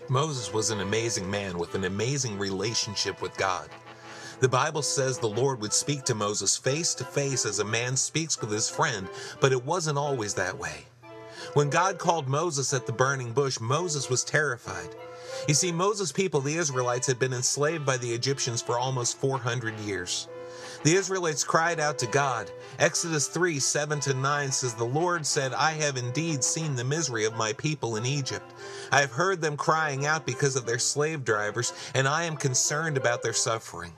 Moses was an amazing man with an amazing relationship with God. The Bible says the Lord would speak to Moses face to face as a man speaks with his friend, but it wasn't always that way. When God called Moses at the burning bush, Moses was terrified. You see, Moses' people, the Israelites, had been enslaved by the Egyptians for almost 400 years. The Israelites cried out to God. Exodus 3:7-9 says, "The Lord said, I have indeed seen the misery of my people in Egypt. I have heard them crying out because of their slave drivers, and I am concerned about their suffering.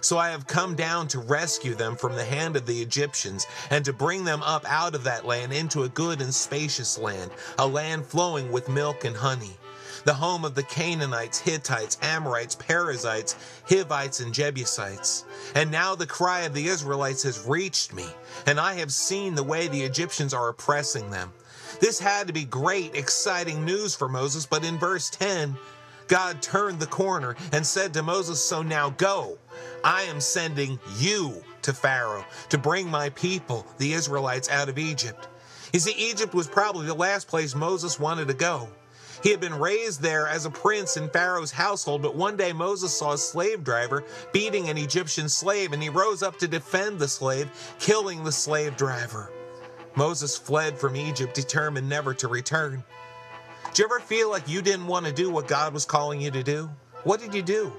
So I have come down to rescue them from the hand of the Egyptians, and to bring them up out of that land into a good and spacious land, a land flowing with milk and honey, the home of the Canaanites, Hittites, Amorites, Perizzites, Hivites, and Jebusites. And now the cry of the Israelites has reached me, and I have seen the way the Egyptians are oppressing them." This had to be great, exciting news for Moses, but in verse 10, God turned the corner and said to Moses, "So now go. I am sending you to Pharaoh to bring my people, the Israelites, out of Egypt." You see, Egypt was probably the last place Moses wanted to go. He had been raised there as a prince in Pharaoh's household, but one day Moses saw a slave driver beating an Egyptian slave, and he rose up to defend the slave, killing the slave driver. Moses fled from Egypt, determined never to return. Do you ever feel like you didn't want to do what God was calling you to do? What did you do?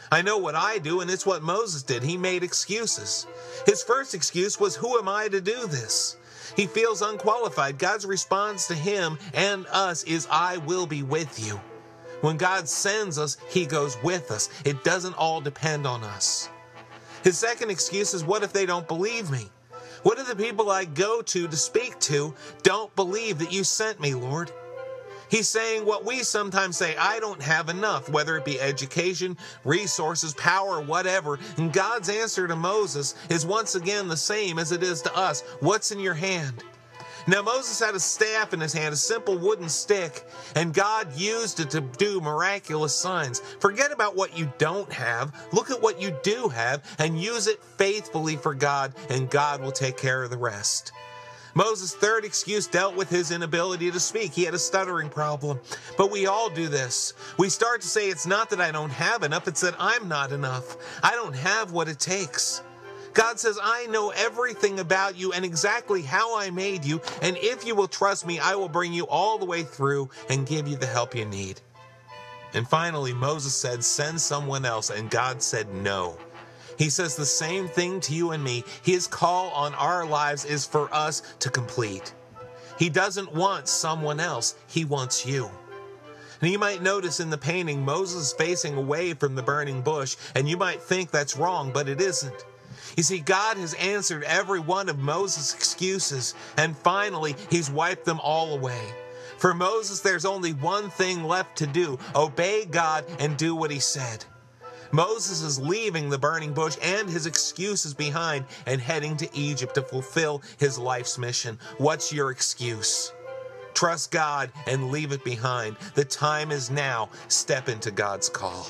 I know what I do, and it's what Moses did. He made excuses. His first excuse was, "Who am I to do this?" He feels unqualified. God's response to him and us is, "I will be with you." When God sends us, he goes with us. It doesn't all depend on us. His second excuse is, "What if they don't believe me? What if the people I go to speak to don't believe that you sent me, Lord?" He's saying what we sometimes say, "I don't have enough," whether it be education, resources, power, whatever. And God's answer to Moses is once again the same as it is to us. "What's in your hand?" Now Moses had a staff in his hand, a simple wooden stick, and God used it to do miraculous signs. Forget about what you don't have. Look at what you do have and use it faithfully for God, and God will take care of the rest. Moses' third excuse dealt with his inability to speak. He had a stuttering problem. But we all do this. We start to say, "It's not that I don't have enough, it's that I'm not enough. I don't have what it takes." God says, "I know everything about you and exactly how I made you, and if you will trust me, I will bring you all the way through and give you the help you need." And finally, Moses said, "Send someone else," and God said no. He says the same thing to you and me. His call on our lives is for us to complete. He doesn't want someone else. He wants you. And you might notice in the painting, Moses is facing away from the burning bush, and you might think that's wrong, but it isn't. You see, God has answered every one of Moses' excuses, and finally, he's wiped them all away. For Moses, there's only one thing left to do: obey God and do what he said. Moses is leaving the burning bush and his excuses behind and heading to Egypt to fulfill his life's mission. What's your excuse? Trust God and leave it behind. The time is now. Step into God's call.